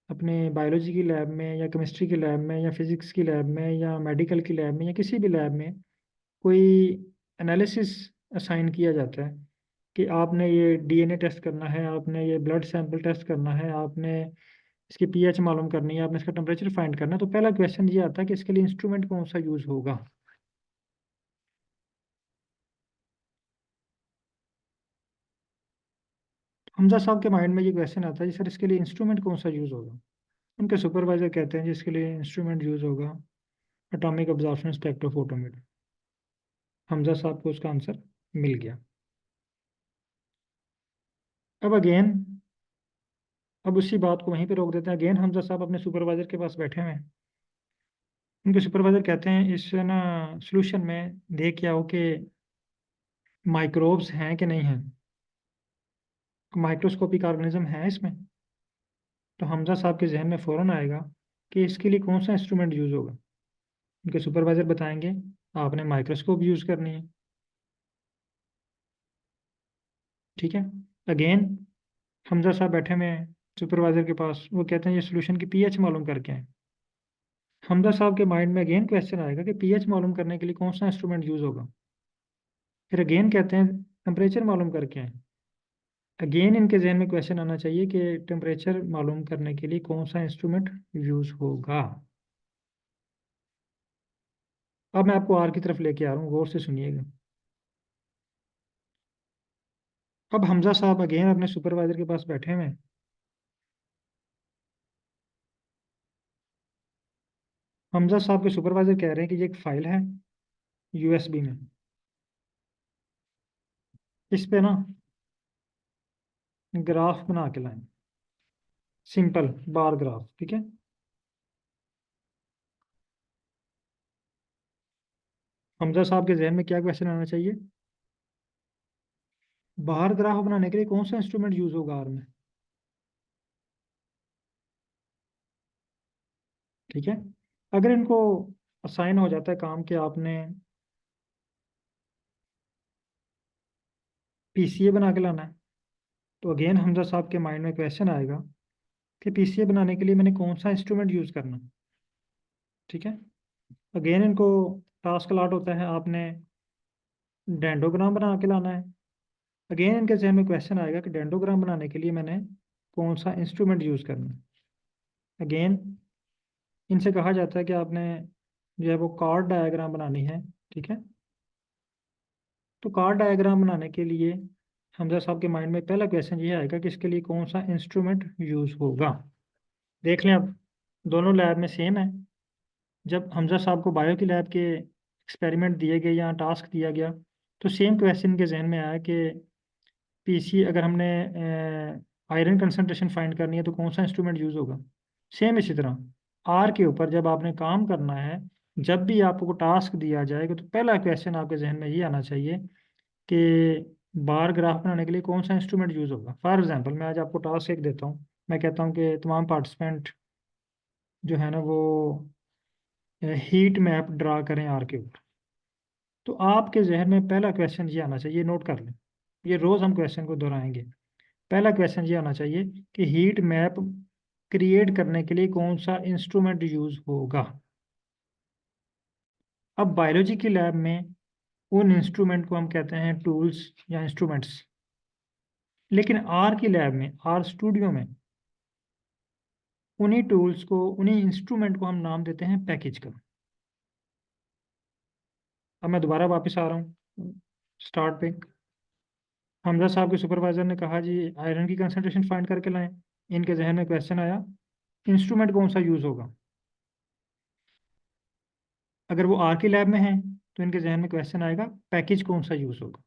S1: अपने बायोलॉजी की लैब में या केमिस्ट्री की लैब में या फिजिक्स की लैब में या मेडिकल की लैब में या किसी भी लैब में कोई एनालिसिस असाइन किया जाता है कि आपने ये डीएनए टेस्ट करना है, आपने ये ब्लड सैंपल टेस्ट करना है, आपने इसकी पीएच मालूम करनी है, आपने इसका टेम्परेचर फाइंड करना है, तो पहला क्वेश्चन ये आता है कि इसके लिए इंस्ट्रूमेंट कौन सा यूज होगा। हमजा साहब के माइंड में ये क्वेश्चन आता है जी सर इसके लिए इंस्ट्रूमेंट कौन सा यूज होगा। उनके सुपरवाइजर कहते हैं जी इसके लिए इंस्ट्रूमेंट यूज होगा एटॉमिक अब्जॉर्प्शन स्पेक्ट्रोफोटोमीटर। हमजा साहब को उसका आंसर मिल गया। अब अगेन, अब उसी बात को वहीं पे रोक देते हैं। अगेन हमजा साहब अपने सुपरवाइजर के पास बैठे हुए हैं। उनके सुपरवाइजर कहते हैं इस ना सोल्यूशन में देख के आओ कि माइक्रोब्स हैं कि नहीं हैं, माइक्रोस्कोपिक ऑर्गेनिज्म है इसमें। तो हमजा साहब के जहन में फ़ौरन आएगा कि इसके लिए कौन सा इंस्ट्रूमेंट यूज़ होगा। उनके सुपरवाइजर बताएंगे आपने माइक्रोस्कोप यूज़ करनी है। ठीक है, अगेन हमजा साहब बैठे हुए हैं सुपरवाइजर के पास, वो कहते हैं ये सोल्यूशन की पीएच मालूम करके आए। हमजा साहब के माइंड में अगेन क्वेश्चन आएगा कि पीएच मालूम करने के लिए कौन सा इंस्ट्रूमेंट यूज़ होगा। फिर अगेन कहते हैं टेम्परेचर मालूम करके आए। अगेन इनके जहन में क्वेश्चन आना चाहिए कि टेम्परेचर मालूम करने के लिए कौन सा इंस्ट्रूमेंट यूज़ होगा। अब मैं आपको आर की तरफ लेके आ रहा हूँ, गौर से सुनिएगा। अब हमजा साहब अगेन अपने सुपरवाइजर के पास बैठे हुए हैं। हमजा साहब के सुपरवाइजर कह रहे हैं कि ये एक फाइल है यूएसबी में, इस पे ना ग्राफ बना के लाएं, सिंपल बार ग्राफ। ठीक है, हमजा साहब के जहन में क्या क्वेश्चन आना चाहिए, बार ग्राफ बनाने के लिए कौन सा इंस्ट्रूमेंट यूज होगा आर में। ठीक है, अगर इनको असाइन हो जाता है काम कि आपने पीसीए बना के लाना है, तो अगेन हमजा साहब के माइंड में क्वेश्चन आएगा कि पीसीए बनाने के लिए मैंने कौन सा इंस्ट्रूमेंट यूज करना है। ठीक है, अगेन इनको टास्क अलॉट होता है, आपने डेंडोग्राम बना के लाना है। अगेन इनके जहन में क्वेश्चन आएगा कि डेंडोग्राम बनाने के लिए मैंने कौन सा इंस्ट्रूमेंट यूज़ करना है। अगेन इनसे कहा जाता है कि आपने जो है वो कार्ड डायग्राम बनानी है, ठीक है। तो कार्ड डायग्राम बनाने के लिए हमजा साहब के माइंड में पहला क्वेश्चन ये आएगा कि इसके लिए कौन सा इंस्ट्रूमेंट यूज़ होगा। देख लें, अब दोनों लैब में सेम है। जब हमजा साहब को बायो की लैब के एक्सपेरिमेंट दिए गए या टास्क दिया गया, तो सेम क्वेश्चन के जहन में आया कि पीसी अगर हमने आयरन कंसंट्रेशन फाइंड करनी है तो कौन सा इंस्ट्रूमेंट यूज़ होगा। सेम इसी तरह आर के ऊपर जब आपने काम करना है, जब भी आपको टास्क दिया जाएगा, तो पहला क्वेश्चन आपके जहन में ये आना चाहिए कि बार ग्राफ बनाने के लिए कौन सा इंस्ट्रूमेंट यूज़ होगा। फॉर एग्जांपल मैं आज आपको टास्क एक देता हूँ, मैं कहता हूँ कि तमाम पार्टिसिपेंट जो है ना वो हीट मैप ड्रा करें आर के ऊपर। तो आपके जहन में पहला क्वेश्चन ये आना चाहिए, नोट कर लें, ये रोज़ हम क्वेश्चन को दोहराएंगे। पहला क्वेश्चन ये आना चाहिए कि हीट मैप क्रिएट करने के लिए कौन सा इंस्ट्रूमेंट यूज़ होगा। अब बायोलॉजी की लैब में उन इंस्ट्रूमेंट को हम कहते हैं टूल्स या इंस्ट्रूमेंट्स, लेकिन आर की लैब में, आर स्टूडियो में, उन्हीं टूल्स को, उन्हीं इंस्ट्रूमेंट को हम नाम देते हैं पैकेज का। अब मैं दोबारा वापस आ रहा हूँ स्टार्ट पे। हमजा साहब के सुपरवाइजर ने कहा जी आयरन की कंसंट्रेशन फाइंड करके लाएं। इनके जहन में क्वेश्चन आया इंस्ट्रूमेंट कौन सा यूज़ होगा। अगर वो आर की लैब में है तो इनके जहन में क्वेश्चन आएगा पैकेज कौन सा यूज़ होगा।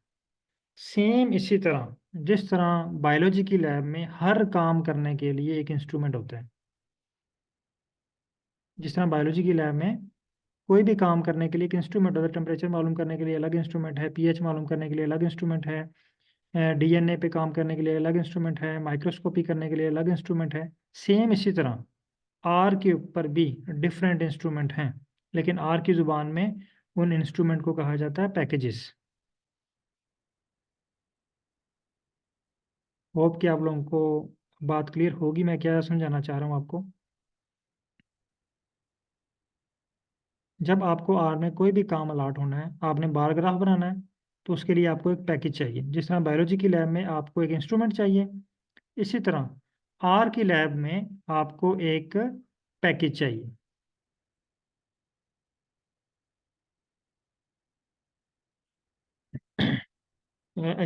S1: सेम इसी तरह जिस तरह बायोलॉजी की लैब में हर काम करने के लिए एक इंस्ट्रूमेंट होता है, जिस तरह बायोलॉजी की लैब में कोई भी काम करने के लिए एक इंस्ट्रूमेंट होता है। टेम्परेचर मालूम करने के लिए अलग इंस्ट्रूमेंट है, पीएच मालूम करने के लिए अलग इंस्ट्रूमेंट है, डीएनए पे काम करने के लिए अलग इंस्ट्रूमेंट है, माइक्रोस्कोपी करने के लिए अलग इंस्ट्रूमेंट है। सेम इसी तरह आर के ऊपर भी डिफरेंट इंस्ट्रूमेंट हैं, लेकिन आर की ज़ुबान में उन इंस्ट्रूमेंट को कहा जाता है पैकेजेस। होप कि आप लोगों को बात क्लियर होगी मैं क्या समझाना चाह रहा हूँ आपको। जब आपको आर में कोई भी काम अलाट होना है, आपने बार ग्राफ बनाना है, तो उसके लिए आपको एक पैकेज चाहिए। जिस तरह बायोलॉजी की लैब में आपको एक इंस्ट्रूमेंट चाहिए, इसी तरह आर की लैब में आपको एक पैकेज चाहिए।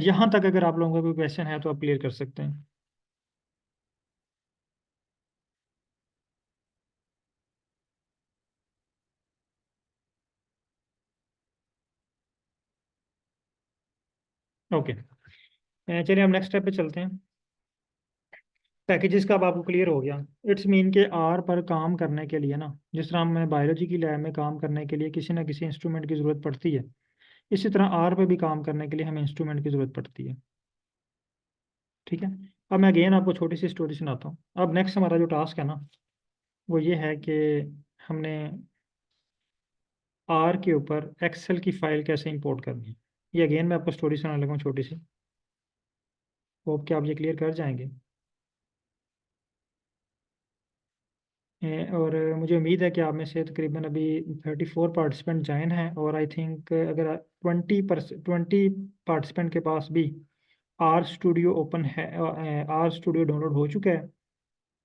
S1: यहाँ तक अगर आप लोगों का कोई क्वेश्चन है तो आप क्लियर कर सकते हैं। ओके, चलिए हम नेक्स्ट स्टेप पे चलते हैं। पैकेजेस का अब आपको क्लियर हो गया। इट्स मीन के आर पर काम करने के लिए ना, जिस तरह हमें बायोलॉजी की लैब में काम करने के लिए किसी ना किसी इंस्ट्रूमेंट की ज़रूरत पड़ती है, इसी तरह आर पे भी काम करने के लिए हमें इंस्ट्रूमेंट की ज़रूरत पड़ती है, ठीक है। अब मैं अगेन आपको छोटी सी स्टोरी सुनाता हूँ। अब नेक्स्ट हमारा जो टास्क है ना, वो ये है कि हमने आर के ऊपर एक्सेल की फ़ाइल कैसे इंपोर्ट करनी है। ये अगेन मैं आपको स्टोरी सुनाने लगा हूँ छोटी सी, होप कि आप ये क्लियर कर जाएंगे। और मुझे उम्मीद है कि आप में से तकरीबन अभी 34 पार्टिसिपेंट ज्वाइन हैं, और आई थिंक अगर 20 पार्टिसिपेंट के पास भी आर स्टूडियो ओपन है, आर स्टूडियो डाउनलोड हो चुका है,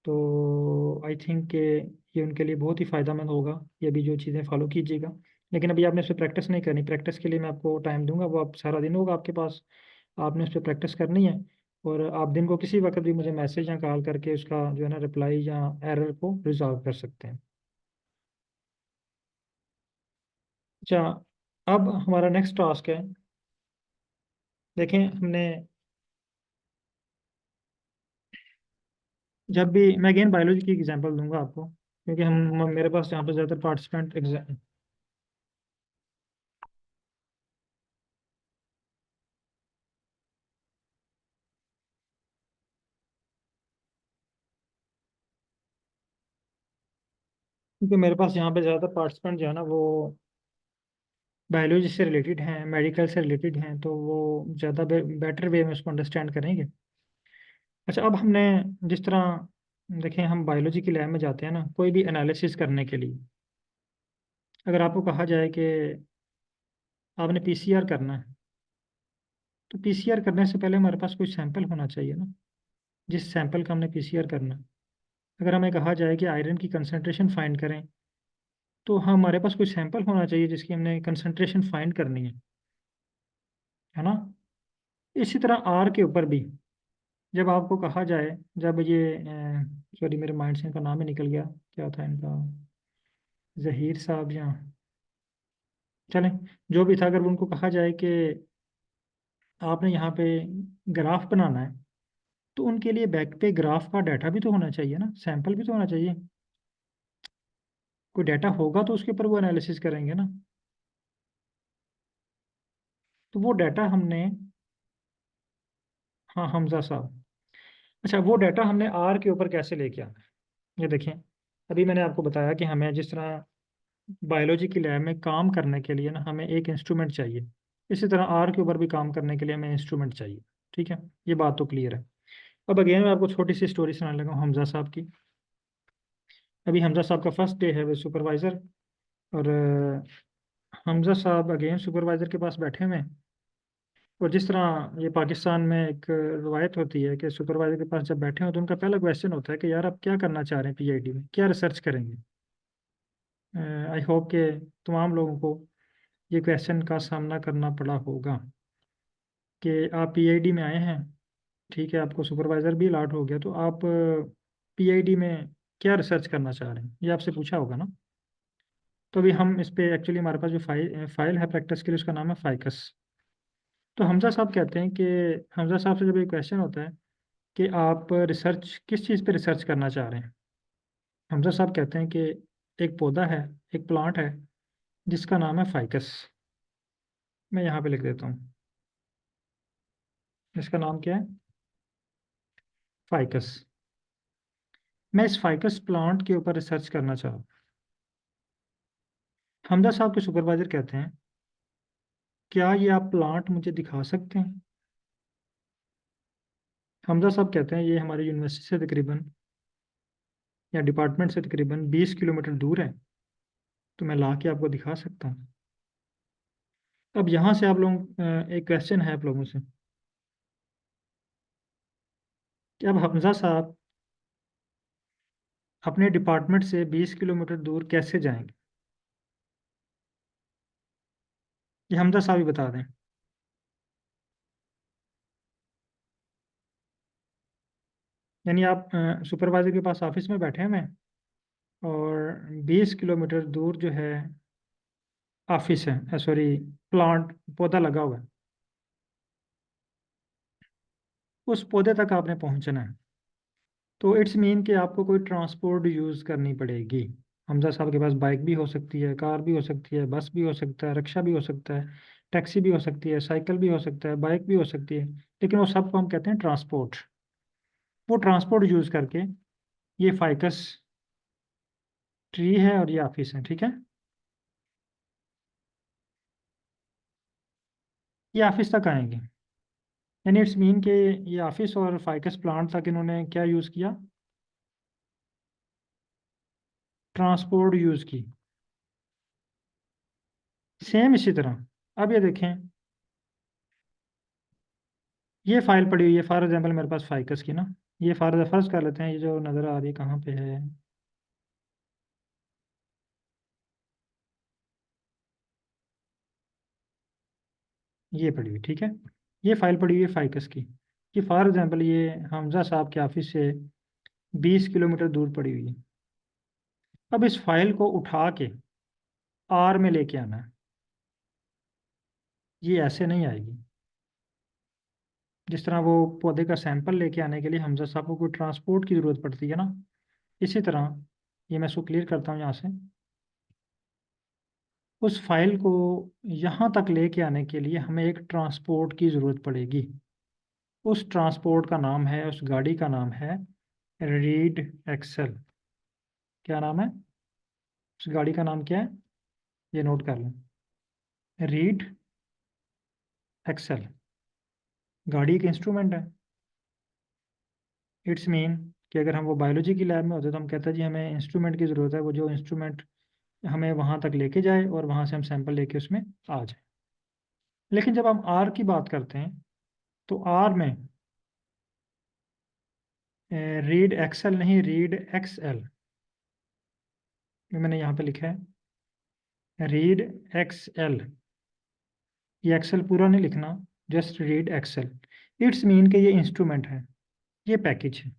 S1: तो आई थिंक ये उनके लिए बहुत ही फ़ायदेमंद होगा। ये भी जो चीज़ें फॉलो कीजिएगा। लेकिन अभी आपने इस पर प्रैक्टिस नहीं करनी। प्रैक्टिस के लिए मैं आपको टाइम दूंगा, वो आप सारा दिन होगा आपके पास, आपने उस पर प्रैक्टिस करनी है। और आप दिन को किसी वक्त भी मुझे मैसेज या कॉल करके उसका जो है ना रिप्लाई या एरर को रिजॉल्व कर सकते हैं। अच्छा, अब हमारा नेक्स्ट टास्क है। देखें, हमने जब भी, मैं अगेन बायोलॉजी की एग्जांपल दूंगा आपको, क्योंकि हम मेरे पास यहाँ पे ज़्यादातर पार्टिसिपेंट एग्जाम। क्योंकि मेरे पास यहाँ पे ज़्यादातर पार्टिसिपेंट जो है ना वो बायोलॉजी से रिलेटेड हैं, मेडिकल से रिलेटेड हैं, तो वो ज़्यादा बेटर वे में उसको अंडरस्टैंड करेंगे। अच्छा, अब हमने जिस तरह, देखें, हम बायोलॉजी की लैब में जाते हैं ना कोई भी एनालिसिस करने के लिए। अगर आपको कहा जाए कि आपने पीसीआर करना है, तो पीसीआर करने से पहले हमारे पास कोई सैंपल होना चाहिए ना, जिस सैंपल का हमने पीसीआर करना। अगर हमें कहा जाए कि आयरन की कंसंट्रेशन फाइंड करें, तो हमारे पास कोई सैंपल होना चाहिए जिसकी हमने कंसंट्रेशन फाइंड करनी है ना। इसी तरह आर के ऊपर भी जब आपको कहा जाए, जब ये सॉरी मेरे माइंड से इनका नाम ही निकल गया, क्या था इनका, जहीर साहब या चलें, जो भी था, अगर उनको कहा जाए कि आपने यहाँ पे ग्राफ बनाना है, तो उनके लिए बैक पे ग्राफ का डाटा भी तो होना चाहिए ना, सैंपल भी तो होना चाहिए। कोई डाटा होगा तो उसके ऊपर वो एनालिसिस करेंगे ना। तो वो डाटा हमने, हाँ हमजा साहब, अच्छा वो डाटा हमने आर के ऊपर कैसे लेके आना है, ये देखें। अभी मैंने आपको बताया कि हमें जिस तरह बायोलॉजी की लैब में काम करने के लिए ना हमें एक इंस्ट्रूमेंट चाहिए, इसी तरह आर के ऊपर भी काम करने के लिए हमें इंस्ट्रूमेंट चाहिए। ठीक है, ये बात तो क्लियर है। अब अगेन मैं आपको छोटी सी स्टोरी सुनाने लगा हूँ हमजा साहब की। अभी हमजा साहब का फर्स्ट डे है वो सुपरवाइज़र, और हमजा साहब अगेन सुपरवाइज़र के पास बैठे हुए हैं। और जिस तरह ये पाकिस्तान में एक रवायत होती है कि सुपरवाइज़र के पास जब बैठे हो तो उनका पहला क्वेश्चन होता है कि यार आप क्या करना चाह रहे हैं, पीआईडी में क्या रिसर्च करेंगे। आई होप कि तमाम लोगों को ये क्वेश्चन का सामना करना पड़ा होगा कि आप पीआईडी में आए हैं, ठीक है, आपको सुपरवाइज़र भी अलॉट हो गया, तो आप पीआईडी में क्या रिसर्च करना चाह रहे हैं, ये आपसे पूछा होगा ना। तो अभी हम इस पे एक्चुअली हमारे पास जो फाइल है प्रैक्टिस के लिए, उसका नाम है फाइकस। तो हमजा साहब कहते हैं कि हमजा साहब से जब एक क्वेश्चन होता है कि आप रिसर्च किस चीज़ पे रिसर्च करना चाह रहे हैं, हमजा साहब कहते हैं कि एक पौधा है, एक प्लांट है जिसका नाम है फाइकस। मैं यहाँ पे लिख देता हूँ, इसका नाम क्या है, फाइकस। मैं इस फाइकस प्लांट के ऊपर रिसर्च करना चाह रहा हूँ। हमजा साहब के सुपरवाइजर कहते हैं क्या ये आप प्लांट मुझे दिखा सकते हैं। हमजा साहब कहते हैं ये हमारी यूनिवर्सिटी से तकरीबन या डिपार्टमेंट से तकरीबन 20 किलोमीटर दूर है, तो मैं ला के आपको दिखा सकता हूँ। अब यहाँ से आप लोग एक क्वेश्चन है आप लोगों से कि अब हमजा साहब अपने डिपार्टमेंट से 20 किलोमीटर दूर कैसे जाएंगे, ये हमजा साहब ही बता दें। यानी आप सुपरवाइजर के पास ऑफिस में बैठे हुए हैं और 20 किलोमीटर दूर जो है ऑफिस है, सॉरी प्लांट, पौधा लगा हुआ है, उस पौधे तक आपने पहुंचना है। तो इट्स मीन कि आपको कोई ट्रांसपोर्ट यूज़ करनी पड़ेगी। हमजा साहब के पास बाइक भी हो सकती है, कार भी हो सकती है, बस भी हो सकता है, रिक्शा भी हो सकता है, टैक्सी भी हो सकती है, साइकिल भी हो सकता है, बाइक भी हो सकती है, लेकिन वो सबको हम कहते हैं ट्रांसपोर्ट। वो ट्रांसपोर्ट यूज़ करके ये फाइकस ट्री है और ये ऑफिस है, ठीक है। ये ऑफिस तक आएंगे, यानी इट्स मीन कि ये ऑफिस और फाइकस प्लांट तक इन्होंने क्या यूज़ किया, ट्रांसपोर्ट यूज़ की। सेम इसी तरह अब ये देखें, ये फाइल पड़ी हुई है फॉर एग्जाम्पल मेरे पास फाइकस की ना, ये फॉर फर्ज कर लेते हैं, ये जो नज़र आ रही है कहाँ पे है, ये पड़ी हुई, ठीक है। ये फाइल पड़ी हुई है फाइकस की, कि फॉर एग्जाम्पल ये हमजा साहब के ऑफिस से 20 किलोमीटर दूर पड़ी हुई है। अब इस फाइल को उठा के आर में लेके आना है, ये ऐसे नहीं आएगी। जिस तरह वो पौधे का सैंपल लेके आने के लिए हमजा साहब को कोई ट्रांसपोर्ट की ज़रूरत पड़ती है ना, इसी तरह ये मैं इसको क्लियर करता हूँ यहाँ से, उस फाइल को यहाँ तक लेके आने के लिए हमें एक ट्रांसपोर्ट की ज़रूरत पड़ेगी। उस ट्रांसपोर्ट का नाम है, उस गाड़ी का नाम है रीड एक्सेल। क्या नाम है उस गाड़ी का, नाम क्या है, ये नोट कर लें, रीड एक्सेल। गाड़ी एक इंस्ट्रूमेंट है। इट्स मीन कि अगर हम वो बायोलॉजी की लैब में होते तो हम कहते हैं जी हमें इंस्ट्रूमेंट की ज़रूरत है, वो जो इंस्ट्रूमेंट हमें वहाँ तक लेके जाए और वहाँ से हम सैंपल लेके उसमें आ जाए। लेकिन जब हम आर की बात करते हैं तो आर में रीड एक्सेल नहीं, रीड एक्सएल मैंने यहाँ पे लिखा है, रीड एक्सएल। ये एक्सेल पूरा नहीं लिखना, just read Excel. It's mean के ये इंस्ट्रूमेंट है, ये पैकेज है।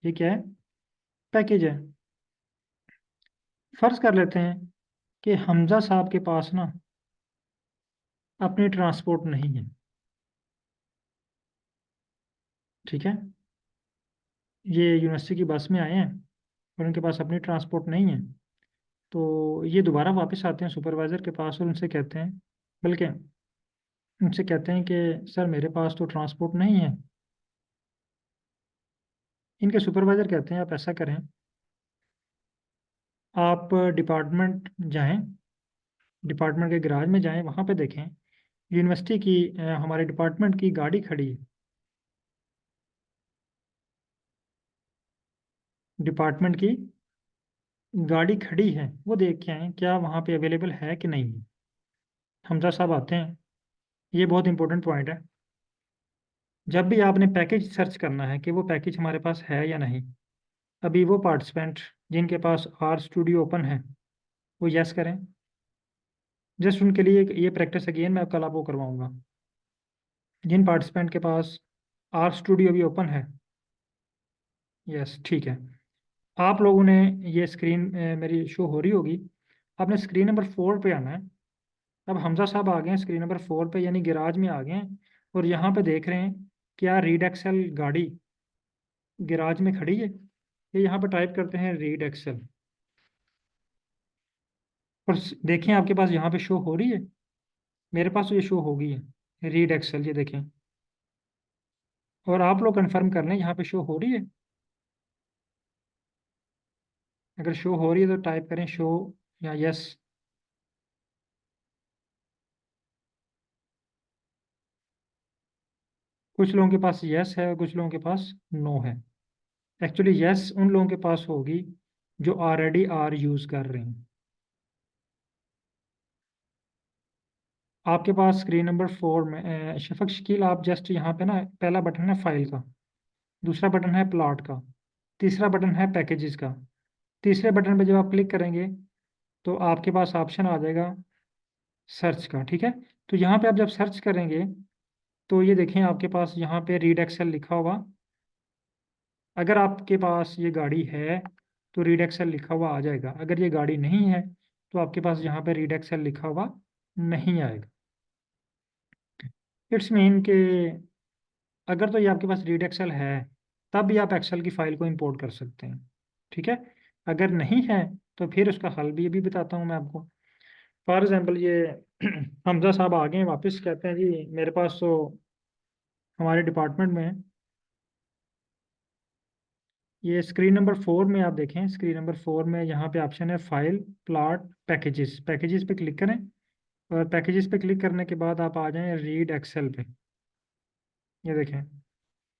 S1: ये क्या है? पैकेज है। फर्ज कर लेते हैं कि हमजा साहब के पास ना अपनी ट्रांसपोर्ट नहीं है, ठीक है। ये यूनिवर्सिटी की बस में आए हैं और उनके पास अपनी ट्रांसपोर्ट नहीं है। तो ये दोबारा वापस आते हैं सुपरवाइज़र के पास और उनसे कहते हैं, बल्कि उनसे कहते हैं कि सर मेरे पास तो ट्रांसपोर्ट नहीं है। इनके सुपरवाइज़र कहते हैं आप ऐसा करें, आप डिपार्टमेंट जाएं, डिपार्टमेंट के गैराज में जाएं, वहाँ पे देखें यूनिवर्सिटी की हमारे डिपार्टमेंट की गाड़ी खड़ी है। डिपार्टमेंट की गाड़ी खड़ी है, वो देख के आए क्या वहाँ पे अवेलेबल है कि नहीं है। हमजा साहब आते हैं। ये बहुत इंपॉर्टेंट पॉइंट है। जब भी आपने पैकेज सर्च करना है कि वो पैकेज हमारे पास है या नहीं, अभी वो पार्टिसिपेंट जिनके पास आर स्टूडियो ओपन है वो यस करें। जस्ट उनके लिए ये प्रैक्टिस अगेन मैं कल आपको करवाऊंगा। जिन पार्टिसिपेंट के पास आर स्टूडियो भी ओपन है, यस ठीक है। आप लोगों ने ये स्क्रीन मेरी शो हो रही होगी, आपने स्क्रीन नंबर 4 पे आना है। अब हमजा साहब आ गए हैं स्क्रीन नंबर 4 पे, यानी गैराज में आ गए हैं और यहाँ पे देख रहे हैं क्या रीड एक्सेल गाड़ी गैराज में खड़ी है। ये यहाँ पे टाइप करते हैं रीड एक्सेल और देखें आपके पास यहाँ पे शो हो रही है। मेरे पास तो ये शो हो गई है रीड एक्सेल, ये देखें। और आप लोग कंफर्म कर लें यहाँ पे शो हो रही है। अगर शो हो रही है तो टाइप करें शो या यस। कुछ लोगों के पास यस है और कुछ लोगों के पास नो है। एक्चुअली यस उन लोगों के पास होगी जो ऑलरेडी आर यूज़ कर रहे हैं। आपके पास स्क्रीन नंबर 4 में शफक शकील, आप जस्ट यहाँ पे ना पहला बटन है फाइल का, दूसरा बटन है प्लॉट का, तीसरा बटन है पैकेजेस का। तीसरे बटन पे जब आप क्लिक करेंगे तो आपके पास ऑप्शन आ जाएगा सर्च का, ठीक है। तो यहाँ पे आप जब सर्च करेंगे तो ये देखें आपके पास यहाँ पे रीड एक्सेल लिखा होगा। अगर आपके पास ये गाड़ी है तो रीड एक्सेल लिखा हुआ आ जाएगा। अगर ये गाड़ी नहीं है तो आपके पास यहाँ पे रीड एक्सेल लिखा हुआ नहीं आएगा। इट्स मीन के अगर तो ये आपके पास रीड एक्सेल है तब भी आप एक्सेल की फाइल को इंपोर्ट कर सकते हैं, ठीक है। अगर नहीं है तो फिर उसका हल भी बताता हूँ मैं आपको। फॉर एग्जाम्पल ये हमजा साहब आ गए हैं वापस, कहते हैं जी मेरे पास तो हमारे डिपार्टमेंट में ये स्क्रीन नंबर 4 में आप देखें, स्क्रीन नंबर 4 में यहाँ पे ऑप्शन है फाइल प्लॉट पैकेजेस। पैकेजेस पे क्लिक करें और पैकेजेस पे क्लिक करने के बाद आप आ जाएं रीड एक्सेल पे। ये देखें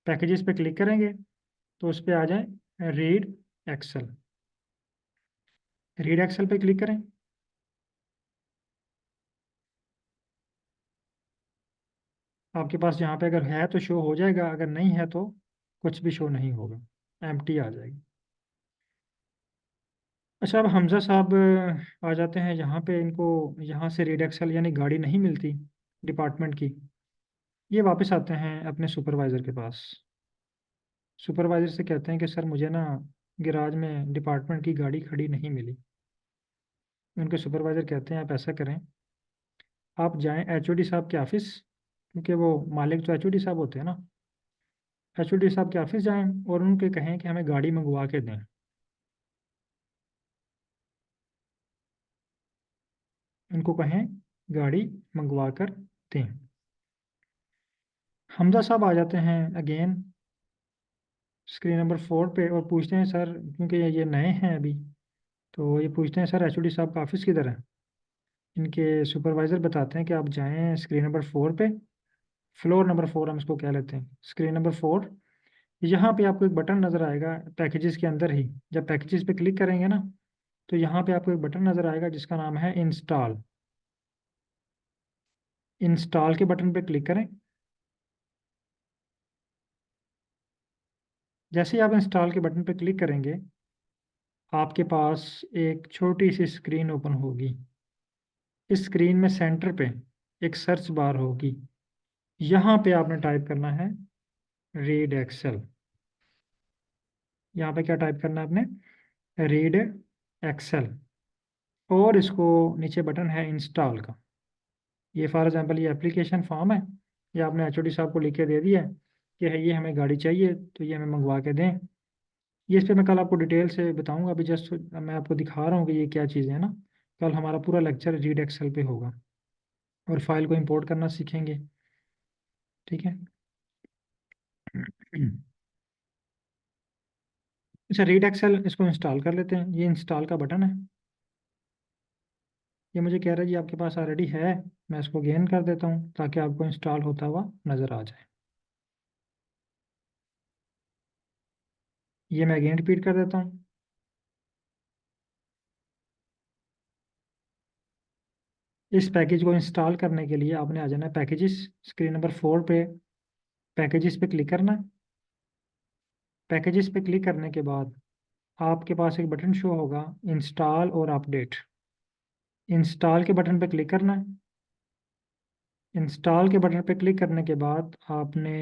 S1: पैकेजेस पे क्लिक करेंगे तो उस पर आ जाए रीड एक्सेल। रीड एक्सेल पे क्लिक करें। आपके पास यहाँ पे अगर है तो शो हो जाएगा, अगर नहीं है तो कुछ भी शो नहीं होगा, एम्प्टी आ जाएगी। अच्छा, अब हमजा साहब आ जाते हैं यहाँ पे। इनको यहाँ से रीड एक्सेल यानी गाड़ी नहीं मिलती डिपार्टमेंट की। ये वापस आते हैं अपने सुपरवाइज़र के पास। सुपरवाइज़र से कहते हैं कि सर मुझे ना गैराज में डिपार्टमेंट की गाड़ी खड़ी नहीं मिली। उनके सुपरवाइज़र कहते हैं आप ऐसा करें, आप जाएं एचओडी साहब के ऑफिस, क्योंकि वो मालिक तो एचओडी साहब होते हैं ना। एचओडी साहब के ऑफिस जाएं और उनके कहें कि हमें गाड़ी मंगवा के दें। उनको कहें गाड़ी मंगवा कर दें। हमजा साहब आ जाते हैं अगेन स्क्रीन नंबर 4 पे और पूछते हैं सर, क्योंकि ये नए हैं अभी, तो ये पूछते हैं सर एचओडी साहब का ऑफिस किधर है। इनके सुपरवाइज़र बताते हैं कि आप जाएं स्क्रीन नंबर 4 पे, फ्लोर नंबर 4 हम इसको कह लेते हैं, स्क्रीन नंबर 4। यहाँ पे आपको एक बटन नज़र आएगा पैकेजेस के अंदर ही। जब पैकेजेस पे क्लिक करेंगे ना तो यहाँ पे आपको एक बटन नज़र आएगा जिसका नाम है इंस्टॉल। इंस्टॉल के बटन पे क्लिक करें जैसे ही आप इंस्टॉल के बटन पर क्लिक करेंगे, आपके पास एक छोटी सी स्क्रीन ओपन होगी। इस स्क्रीन में सेंटर पे एक सर्च बार होगी। यहाँ पे आपने टाइप करना है रीड एक्सेल। यहाँ पे क्या टाइप करना है आपने? Read Excel. और इसको नीचे बटन है इंस्टॉल का। ये फॉर एग्जांपल ये एप्लीकेशन फॉर्म है, ये आपने एचओडी साहब को लिख के दे दिया है कि है ये हमें गाड़ी चाहिए, तो ये हमें मंगवा के दें। ये इस पे मैं कल आपको डिटेल से बताऊंगा, अभी जस्ट मैं आपको दिखा रहा हूँ कि ये क्या चीज़ है ना। कल हमारा पूरा लेक्चर रीड एक्सेल पे होगा और फाइल को इंपोर्ट करना सीखेंगे। ठीक है। अच्छा, रीड एक्सेल इसको इंस्टॉल कर लेते हैं। ये इंस्टॉल का बटन है। ये मुझे कह रहा है जी आपके पास ऑलरेडी है। मैं इसको गेन कर देता हूँ ताकि आपको इंस्टॉल होता हुआ नज़र आ जाए। ये मैं अगेन रिपीट कर देता हूँ। इस पैकेज को इंस्टॉल करने के लिए आपने आ जाना है पैकेजेस, स्क्रीन नंबर 4 पे पैकेजेस पे क्लिक करना है। पैकेजेस पे क्लिक करने के बाद आपके पास एक बटन शो होगा इंस्टॉल और अपडेट। इंस्टॉल के बटन पे क्लिक करना है। इंस्टॉल के बटन पे क्लिक करने के बाद आपने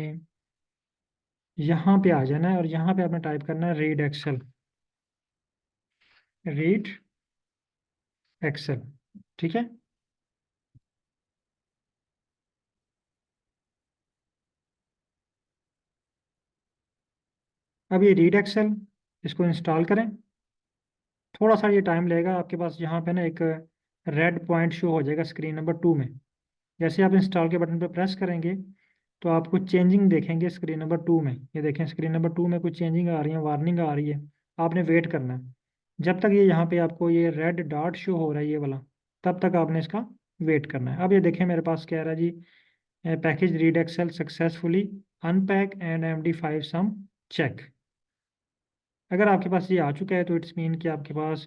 S1: यहाँ पे आ जाना है और यहाँ पे आपने टाइप करना है रीड एक्सेल। Read Excel. ठीक है। अब ये रीड एक्सेल, इसको इंस्टॉल करें। थोड़ा सा ये टाइम लगेगा। आपके पास यहाँ पे ना एक रेड पॉइंट शो हो जाएगा स्क्रीन नंबर 2 में। जैसे आप इंस्टॉल के बटन पर प्रेस करेंगे तो आप कुछ चेंजिंग देखेंगे स्क्रीन नंबर 2 में। ये देखें स्क्रीन नंबर 2 में कुछ चेंजिंग आ रही है, वार्निंग आ रही है। आपने वेट करना है जब तक ये यहाँ पे आपको ये रेड डॉट शो हो रहा है, ये वाला, तब तक आपने इसका वेट करना है। अब ये देखें मेरे पास कह रहा है जी package readxl successfully unpack and MD5 sum check. अगर आपके पास ये आ चुका है तो इट्स मीन कि आपके पास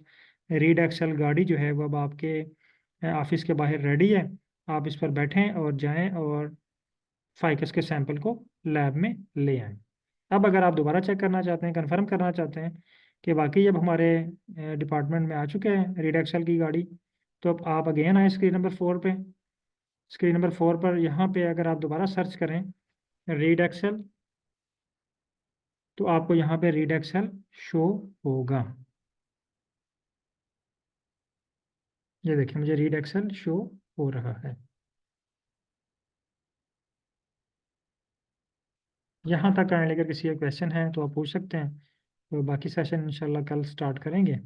S1: रीड एक्सेल गाड़ी जो है वो अब आपके ऑफिस के बाहर रेडी है। आप इस पर बैठें और जाएं और फाइकस के सैंपल को लैब में ले आएं। अब अगर आप दोबारा चेक करना चाहते हैं, कंफर्म करना चाहते हैं कि वाकई अब हमारे डिपार्टमेंट में आ चुके हैं रीड एक्सेल की गाड़ी, तो अब आप अगेन आए स्क्रीन नंबर 4 पे। स्क्रीन नंबर 4 पर यहाँ पे अगर आप दोबारा सर्च करें रीड एक्सेल, तो आपको यहाँ पे रीड एक्सेल शो होगा। ये देखिए मुझे रीड एक्सेल शो हो रहा है। यहाँ तक आने लेकर किसी का क्वेश्चन है तो आप पूछ सकते हैं, तो बाकी सेशन इंशाल्लाह कल स्टार्ट करेंगे।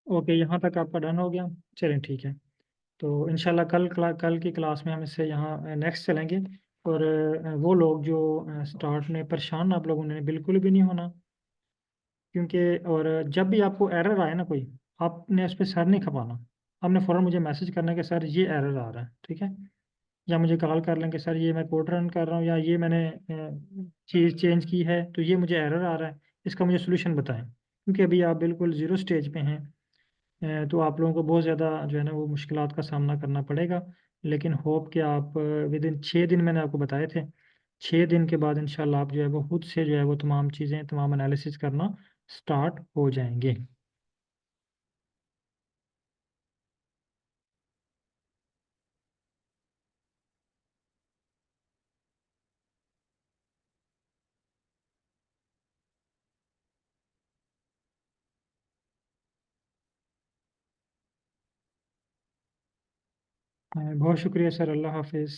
S1: ओके, यहाँ तक आपका डन हो गया। चलें ठीक है। तो इंशाल्लाह कल की क्लास में हम इससे यहाँ नेक्स्ट चलेंगे। और वो लोग जो स्टार्ट में परेशान आप लोगों ने बिल्कुल भी नहीं होना, क्योंकि और जब भी आपको एरर आए ना कोई, आपने उस पर सर नहीं खपाना। आपने फ़ौरन मुझे मैसेज करना है कि सर ये एरर आ रहा है, ठीक है। या मुझे कॉल कर लें कि सर ये मैं कोड रन कर रहा हूँ या ये मैंने चीज़ चेंज की है तो ये मुझे एरर आ रहा है, इसका मुझे सोल्यूशन बताएं। क्योंकि अभी आप बिल्कुल ज़ीरो स्टेज पे हैं। तो आप लोगों को बहुत ज़्यादा जो है ना वो मुश्किलात का सामना करना पड़ेगा। लेकिन होप कि आप विद इन 6 दिन, मैंने आपको बताए थे, 6 दिन के बाद इंशाल्लाह आप जो है वो खुद से जो है वो तमाम चीज़ें, तमाम एनालिसिस करना स्टार्ट हो जाएंगे। बहुत शुक्रिया सर, अल्लाह हाफिज़।